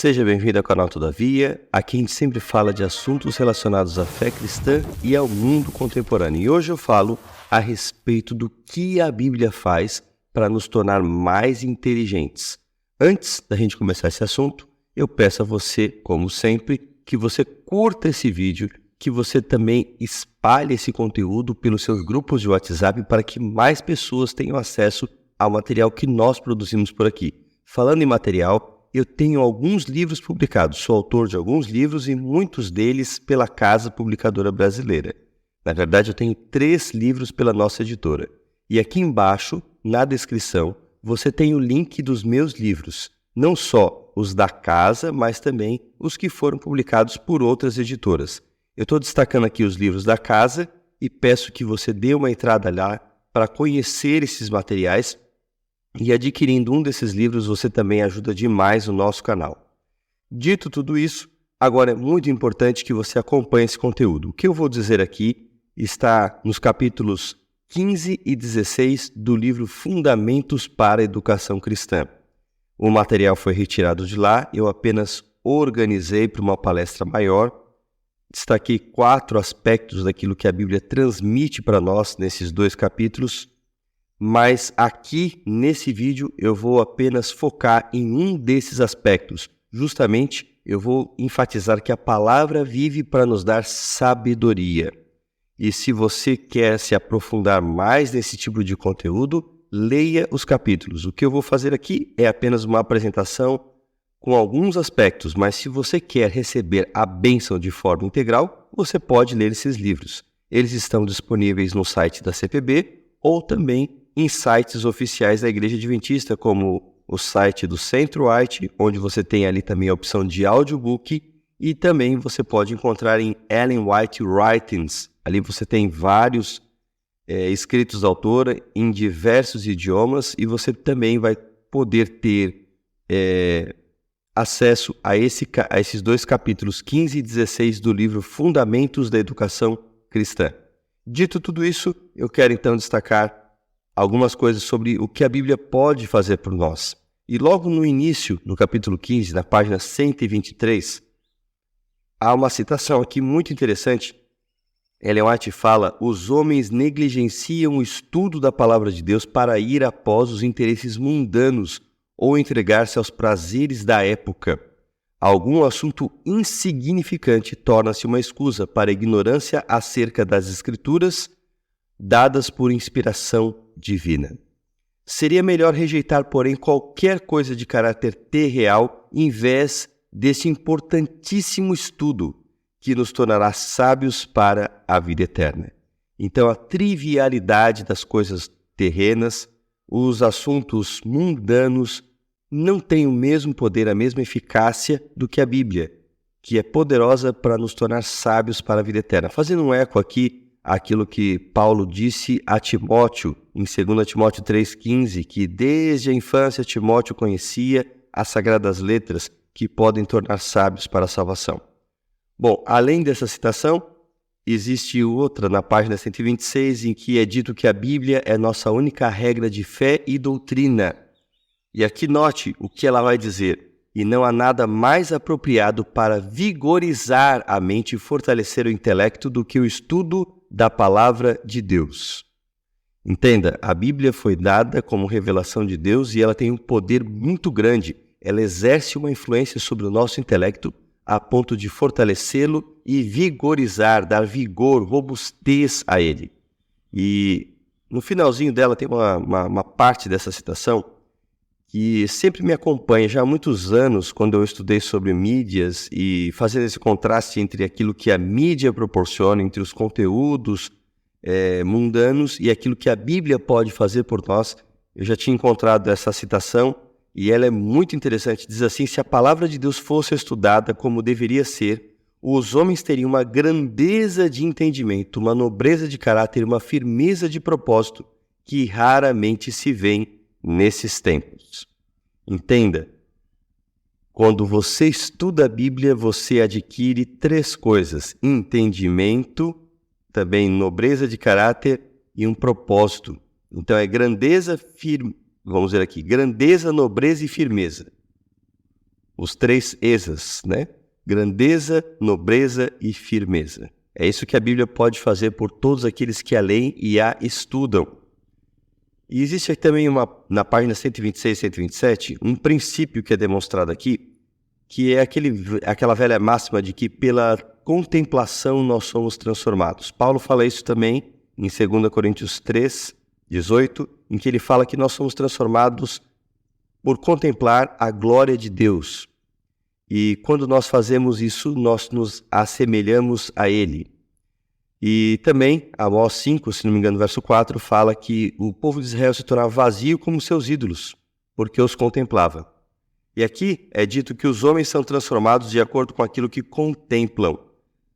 Seja bem-vindo ao canal Todavia. Aqui a gente sempre fala de assuntos relacionados à fé cristã e ao mundo contemporâneo. E hoje eu falo a respeito do que a Bíblia faz para nos tornar mais inteligentes. Antes da gente começar esse assunto, eu peço a você, como sempre, que você curta esse vídeo, que você também espalhe esse conteúdo pelos seus grupos de WhatsApp para que mais pessoas tenham acesso ao material que nós produzimos por aqui. Falando em material, eu tenho alguns livros publicados, sou autor de alguns livros e muitos deles pela Casa Publicadora Brasileira. Na verdade, eu tenho 3 livros pela nossa editora. E aqui embaixo, na descrição, você tem o link dos meus livros, não só os da casa, mas também os que foram publicados por outras editoras. Eu estou destacando aqui os livros da casa e peço que você dê uma entrada lá para conhecer esses materiais. E adquirindo um desses livros, você também ajuda demais o nosso canal. Dito tudo isso, agora é muito importante que você acompanhe esse conteúdo. O que eu vou dizer aqui está nos capítulos 15 e 16 do livro Fundamentos para a Educação Cristã. O material foi retirado de lá, eu apenas organizei para uma palestra maior. Destaquei 4 aspectos daquilo que a Bíblia transmite para nós nesses 2 capítulos. Mas aqui, nesse vídeo, eu vou apenas focar em um desses aspectos. Justamente, eu vou enfatizar que a palavra vive para nos dar sabedoria. E se você quer se aprofundar mais nesse tipo de conteúdo, leia os capítulos. O que eu vou fazer aqui é apenas uma apresentação com alguns aspectos, mas se você quer receber a bênção de forma integral, você pode ler esses livros. Eles estão disponíveis no site da CPB ou também em sites oficiais da Igreja Adventista, como o site do Centro White, onde você tem ali também a opção de audiobook, e também você pode encontrar em Ellen White Writings. Ali você tem vários escritos da autora em diversos idiomas e você também vai poder ter acesso a esses 2 capítulos 15 e 16 do livro Fundamentos da Educação Cristã. Dito tudo isso, eu quero então destacar algumas coisas sobre o que a Bíblia pode fazer por nós. E logo no início, no capítulo 15, na página 123, há uma citação aqui muito interessante. Ellen White fala: os homens negligenciam o estudo da palavra de Deus para ir após os interesses mundanos ou entregar-se aos prazeres da época. Algum assunto insignificante torna-se uma excusa para a ignorância acerca das Escrituras dadas por inspiração divina. Seria melhor rejeitar, porém, qualquer coisa de caráter terreal em vez desse importantíssimo estudo que nos tornará sábios para a vida eterna. Então, a trivialidade das coisas terrenas, os assuntos mundanos, não têm o mesmo poder, a mesma eficácia do que a Bíblia, que é poderosa para nos tornar sábios para a vida eterna. Fazendo um eco aqui, aquilo que Paulo disse a Timóteo, em 2 Timóteo 3,15, que desde a infância Timóteo conhecia as sagradas letras que podem tornar sábios para a salvação. Bom, além dessa citação, existe outra na página 126, em que é dito que a Bíblia é nossa única regra de fé e doutrina. E aqui note o que ela vai dizer: e não há nada mais apropriado para vigorizar a mente e fortalecer o intelecto do que o estudo da palavra de Deus. Entenda, a Bíblia foi dada como revelação de Deus e ela tem um poder muito grande. Ela exerce uma influência sobre o nosso intelecto a ponto de fortalecê-lo e vigorizar, dar vigor, robustez a ele. E no finalzinho dela tem uma parte dessa citação que sempre me acompanha já há muitos anos, quando eu estudei sobre mídias e fazendo esse contraste entre aquilo que a mídia proporciona, entre os conteúdos mundanos e aquilo que a Bíblia pode fazer por nós. Eu já tinha encontrado essa citação e ela é muito interessante. Diz assim: se a palavra de Deus fosse estudada como deveria ser, os homens teriam uma grandeza de entendimento, uma nobreza de caráter, uma firmeza de propósito que raramente se vêem nesses tempos. Entenda, quando você estuda a Bíblia, você adquire 3 coisas: entendimento, também nobreza de caráter e um propósito. Então é grandeza, grandeza, nobreza e firmeza. Os 3 esas, né? Grandeza, nobreza e firmeza. É isso que a Bíblia pode fazer por todos aqueles que a leem e a estudam. E existe também na página 126 e 127, um princípio que é demonstrado aqui, que é aquela velha máxima de que pela contemplação nós somos transformados. Paulo fala isso também em 2 Coríntios 3, 18, em que ele fala que nós somos transformados por contemplar a glória de Deus. E quando nós fazemos isso, nós nos assemelhamos a Ele. E também, Amós 5, se não me engano, verso 4, fala que o povo de Israel se tornava vazio como seus ídolos, porque os contemplava. E aqui é dito que os homens são transformados de acordo com aquilo que contemplam.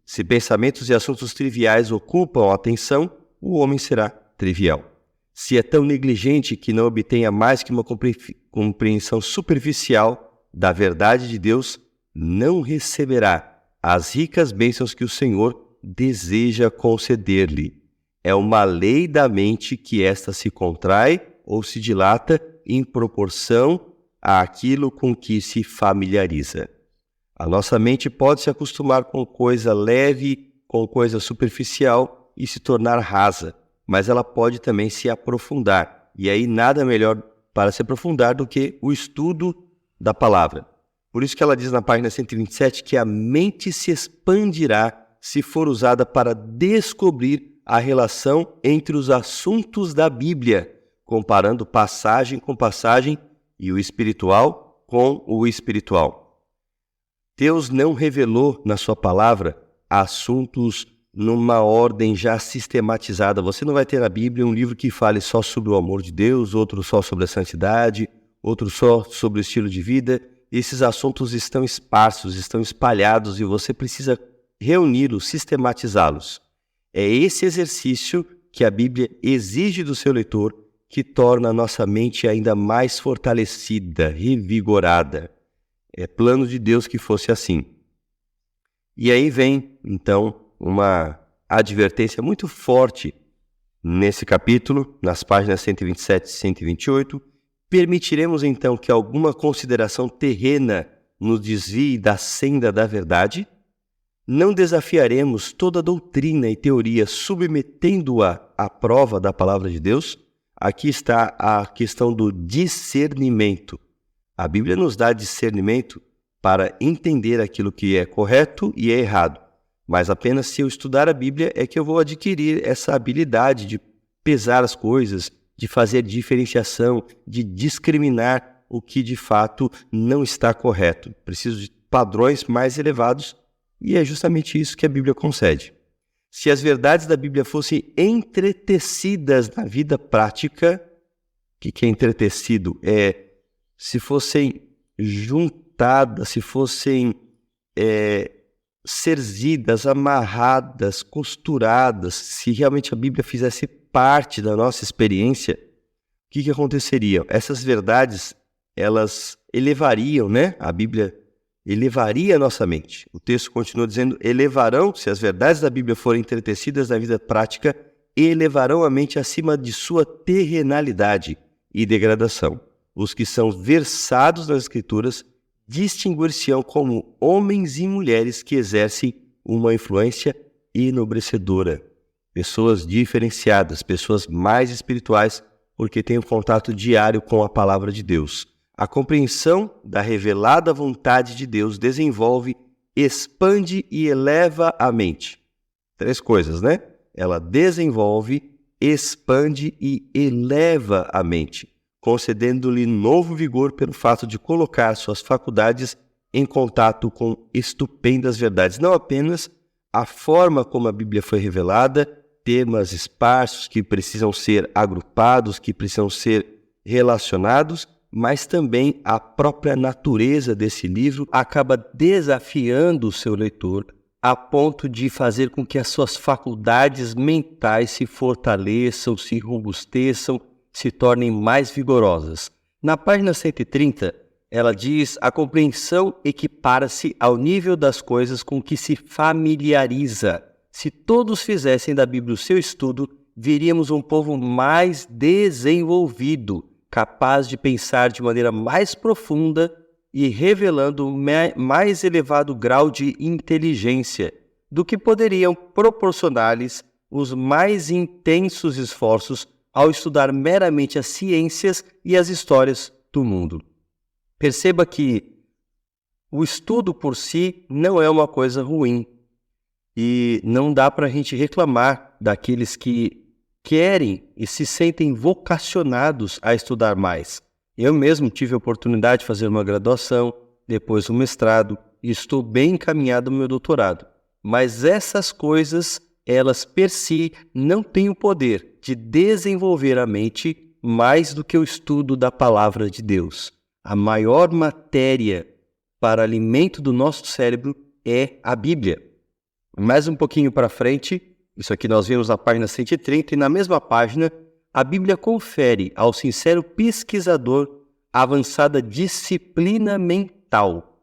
Se pensamentos e assuntos triviais ocupam a atenção, o homem será trivial. Se é tão negligente que não obtenha mais que uma compreensão superficial da verdade de Deus, não receberá as ricas bênçãos que o Senhor deseja conceder-lhe. É uma lei da mente que esta se contrai ou se dilata em proporção àquilo com que se familiariza. A nossa mente pode se acostumar com coisa leve, com coisa superficial e se tornar rasa, mas ela pode também se aprofundar. E aí nada melhor para se aprofundar do que o estudo da palavra. Por isso que ela diz na página 127 que a mente se expandirá se for usada para descobrir a relação entre os assuntos da Bíblia, comparando passagem com passagem e o espiritual com o espiritual. Deus não revelou na sua palavra assuntos numa ordem já sistematizada. Você não vai ter na Bíblia um livro que fale só sobre o amor de Deus, outro só sobre a santidade, outro só sobre o estilo de vida. Esses assuntos estão esparsos, estão espalhados e você precisa reuni-los, sistematizá-los. É esse exercício que a Bíblia exige do seu leitor que torna a nossa mente ainda mais fortalecida, revigorada. É plano de Deus que fosse assim. E aí vem, então, uma advertência muito forte nesse capítulo, nas páginas 127 e 128. Permitiremos, então, que alguma consideração terrena nos desvie da senda da verdade? Não desafiaremos toda a doutrina e teoria submetendo-a à prova da palavra de Deus? Aqui está a questão do discernimento. A Bíblia nos dá discernimento para entender aquilo que é correto e é errado. Mas apenas se eu estudar a Bíblia é que eu vou adquirir essa habilidade de pesar as coisas, de fazer diferenciação, de discriminar o que de fato não está correto. Preciso de padrões mais elevados. E é justamente isso que a Bíblia concede. Se as verdades da Bíblia fossem entretecidas na vida prática, o que é entretecido? Se fossem juntadas, se fossem cerzidas, amarradas, costuradas, se realmente a Bíblia fizesse parte da nossa experiência, o que aconteceria? Essas verdades, elas elevariam, né? A Bíblia elevaria a nossa mente. O texto continua dizendo, elevarão, se as verdades da Bíblia forem entretecidas na vida prática, elevarão a mente acima de sua terrenalidade e degradação. Os que são versados nas Escrituras distinguir-se-ão como homens e mulheres que exercem uma influência enobrecedora. Pessoas diferenciadas, pessoas mais espirituais, porque têm um contato diário com a palavra de Deus. A compreensão da revelada vontade de Deus desenvolve, expande e eleva a mente. 3 coisas, né? Ela desenvolve, expande e eleva a mente, concedendo-lhe novo vigor pelo fato de colocar suas faculdades em contato com estupendas verdades. Não apenas a forma como a Bíblia foi revelada, temas esparsos que precisam ser agrupados, que precisam ser relacionados, mas também a própria natureza desse livro acaba desafiando o seu leitor a ponto de fazer com que as suas faculdades mentais se fortaleçam, se robusteçam, se tornem mais vigorosas. Na página 130, ela diz: a compreensão equipara-se ao nível das coisas com que se familiariza. Se todos fizessem da Bíblia o seu estudo, veríamos um povo mais desenvolvido, capaz de pensar de maneira mais profunda e revelando mais elevado grau de inteligência do que poderiam proporcionar-lhes os mais intensos esforços ao estudar meramente as ciências e as histórias do mundo. Perceba que o estudo por si não é uma coisa ruim e não dá para a gente reclamar daqueles que querem e se sentem vocacionados a estudar mais. Eu mesmo tive a oportunidade de fazer uma graduação, depois um mestrado e estou bem encaminhado no meu doutorado. Mas essas coisas, elas per si não têm o poder de desenvolver a mente mais do que o estudo da palavra de Deus. A maior matéria para alimento do nosso cérebro é a Bíblia. Mais um pouquinho para frente, isso aqui nós vemos na página 130, e na mesma página, a Bíblia confere ao sincero pesquisador a avançada disciplina mental.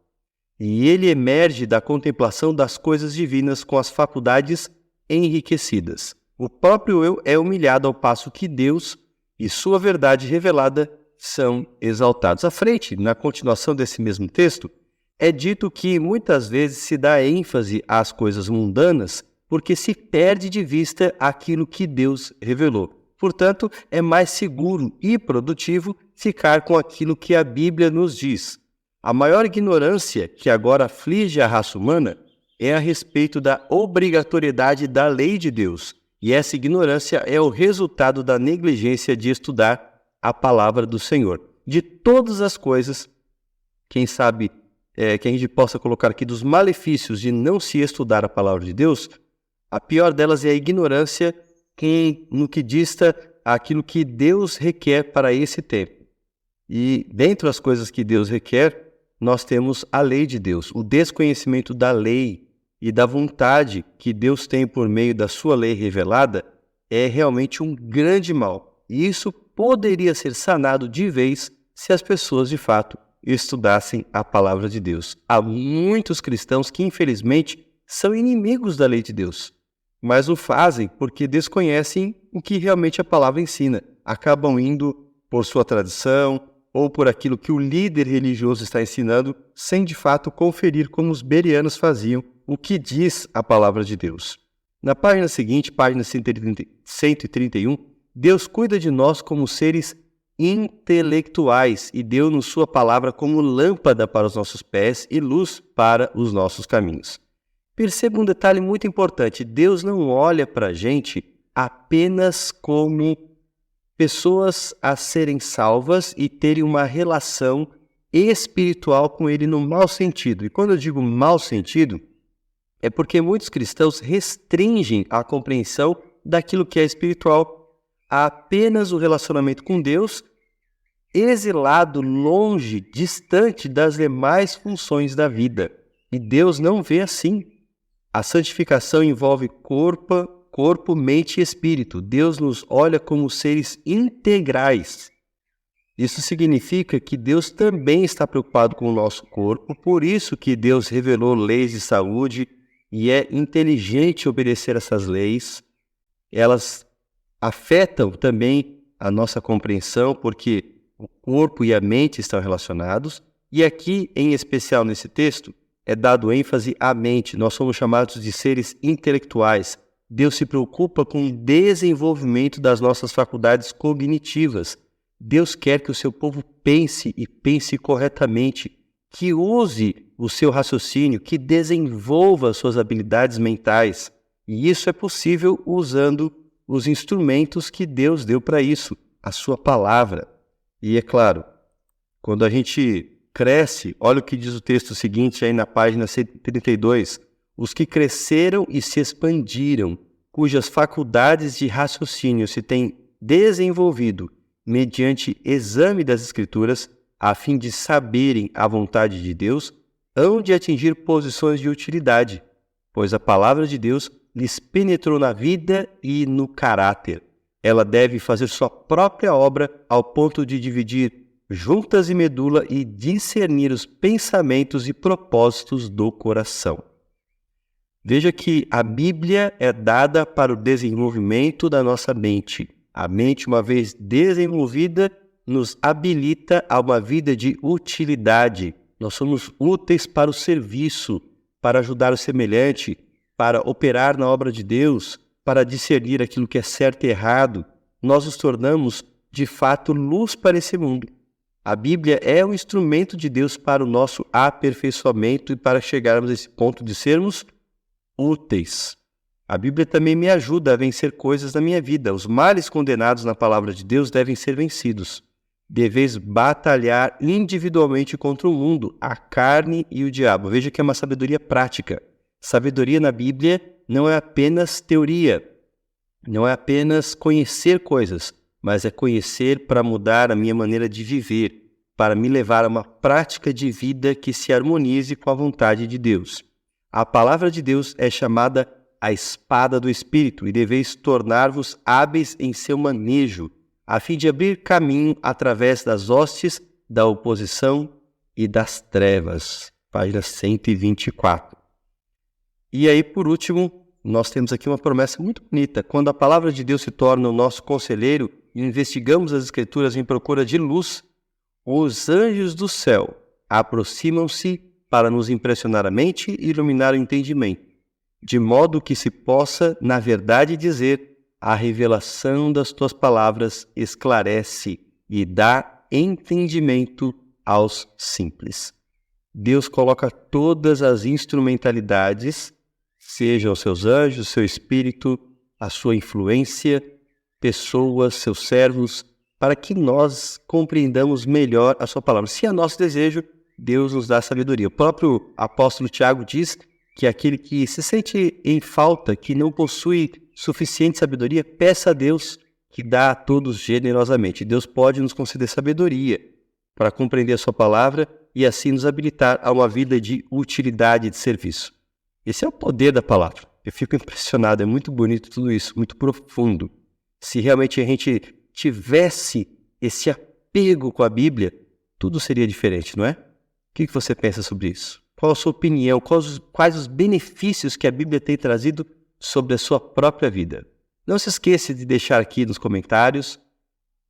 E ele emerge da contemplação das coisas divinas com as faculdades enriquecidas. O próprio eu é humilhado ao passo que Deus e sua verdade revelada são exaltados. À frente, na continuação desse mesmo texto, é dito que muitas vezes se dá ênfase às coisas mundanas porque se perde de vista aquilo que Deus revelou. Portanto, é mais seguro e produtivo ficar com aquilo que a Bíblia nos diz. A maior ignorância que agora aflige a raça humana é a respeito da obrigatoriedade da lei de Deus. E essa ignorância é o resultado da negligência de estudar a palavra do Senhor. De todas as coisas, quem sabe que a gente possa colocar aqui dos malefícios de não se estudar a palavra de Deus, a pior delas é a ignorância no que dista aquilo que Deus requer para esse tempo. E dentre as coisas que Deus requer, nós temos a lei de Deus, o desconhecimento da lei e da vontade que Deus tem por meio da sua lei revelada é realmente um grande mal. E isso poderia ser sanado de vez se as pessoas de fato estudassem a palavra de Deus. Há muitos cristãos que infelizmente são inimigos da lei de Deus, mas o fazem porque desconhecem o que realmente a palavra ensina. Acabam indo por sua tradição ou por aquilo que o líder religioso está ensinando, sem de fato conferir como os bereanos faziam o que diz a palavra de Deus. Na página seguinte, página 131, Deus cuida de nós como seres intelectuais e deu-nos sua palavra como lâmpada para os nossos pés e luz para os nossos caminhos. Perceba um detalhe muito importante: Deus não olha para a gente apenas como pessoas a serem salvas e terem uma relação espiritual com Ele no mau sentido. E quando eu digo mau sentido, é porque muitos cristãos restringem a compreensão daquilo que é espiritual a apenas o relacionamento com Deus, exilado, longe, distante das demais funções da vida. E Deus não vê assim. A santificação envolve corpo, mente e espírito. Deus nos olha como seres integrais. Isso significa que Deus também está preocupado com o nosso corpo, por isso que Deus revelou leis de saúde e é inteligente obedecer essas leis. Elas afetam também a nossa compreensão, porque o corpo e a mente estão relacionados. E aqui, em especial nesse texto, é dado ênfase à mente. Nós somos chamados de seres intelectuais. Deus se preocupa com o desenvolvimento das nossas faculdades cognitivas. Deus quer que o seu povo pense e pense corretamente, que use o seu raciocínio, que desenvolva suas habilidades mentais. E isso é possível usando os instrumentos que Deus deu para isso, a sua palavra. E é claro, quando a gente cresce, olha o que diz o texto seguinte aí na página 132, os que cresceram e se expandiram, cujas faculdades de raciocínio se têm desenvolvido mediante exame das Escrituras, a fim de saberem a vontade de Deus, hão de atingir posições de utilidade, pois a palavra de Deus lhes penetrou na vida e no caráter. Ela deve fazer sua própria obra ao ponto de dividir juntas e medula e discernir os pensamentos e propósitos do coração. Veja que a Bíblia é dada para o desenvolvimento da nossa mente. A mente, uma vez desenvolvida, nos habilita a uma vida de utilidade. Nós somos úteis para o serviço, para ajudar o semelhante, para operar na obra de Deus, para discernir aquilo que é certo e errado. Nós nos tornamos, de fato, luz para esse mundo. A Bíblia é um instrumento de Deus para o nosso aperfeiçoamento e para chegarmos a esse ponto de sermos úteis. A Bíblia também me ajuda a vencer coisas na minha vida. Os males condenados na palavra de Deus devem ser vencidos. Deveis batalhar individualmente contra o mundo, a carne e o diabo. Veja que é uma sabedoria prática. Sabedoria na Bíblia não é apenas teoria, não é apenas conhecer coisas, mas é conhecer para mudar a minha maneira de viver, para me levar a uma prática de vida que se harmonize com a vontade de Deus. A palavra de Deus é chamada a espada do Espírito e deveis tornar-vos hábeis em seu manejo, a fim de abrir caminho através das hostes da oposição e das trevas. Página 124. E aí, por último, nós temos aqui uma promessa muito bonita. Quando a palavra de Deus se torna o nosso conselheiro e investigamos as Escrituras em procura de luz, os anjos do céu aproximam-se para nos impressionar a mente e iluminar o entendimento, de modo que se possa, na verdade, dizer: a revelação das tuas palavras esclarece e dá entendimento aos simples. Deus coloca todas as instrumentalidades, sejam os seus anjos, seu espírito, a sua influência, pessoas, seus servos, para que nós compreendamos melhor a sua palavra. Se é nosso desejo, Deus nos dá sabedoria. O próprio apóstolo Tiago diz que aquele que se sente em falta, que não possui suficiente sabedoria, peça a Deus, que dá a todos generosamente. Deus pode nos conceder sabedoria para compreender a sua palavra e assim nos habilitar a uma vida de utilidade e de serviço. Esse é o poder da palavra. Eu fico impressionado, é muito bonito tudo isso, muito profundo. Se realmente a gente tivesse esse apego com a Bíblia, tudo seria diferente, não é? O que você pensa sobre isso? Qual a sua opinião? Quais os benefícios que a Bíblia tem trazido sobre a sua própria vida? Não se esqueça de deixar aqui nos comentários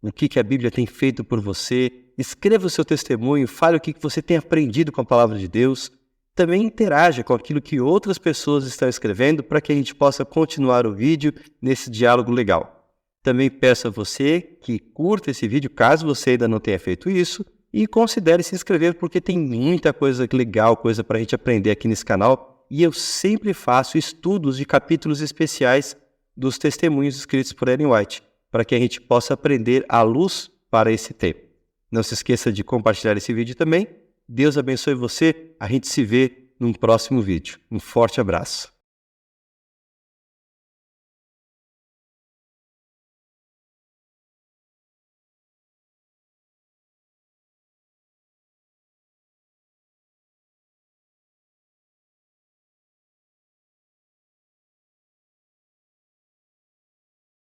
o que a Bíblia tem feito por você. Escreva o seu testemunho, fale o que você tem aprendido com a palavra de Deus. Também interaja com aquilo que outras pessoas estão escrevendo para que a gente possa continuar o vídeo nesse diálogo legal. Também peço a você que curta esse vídeo, caso você ainda não tenha feito isso, e considere se inscrever, porque tem muita coisa legal, coisa para a gente aprender aqui nesse canal. E eu sempre faço estudos de capítulos especiais dos testemunhos escritos por Ellen White, para que a gente possa aprender a luz para esse tempo. Não se esqueça de compartilhar esse vídeo também. Deus abençoe você. A gente se vê num próximo vídeo. Um forte abraço.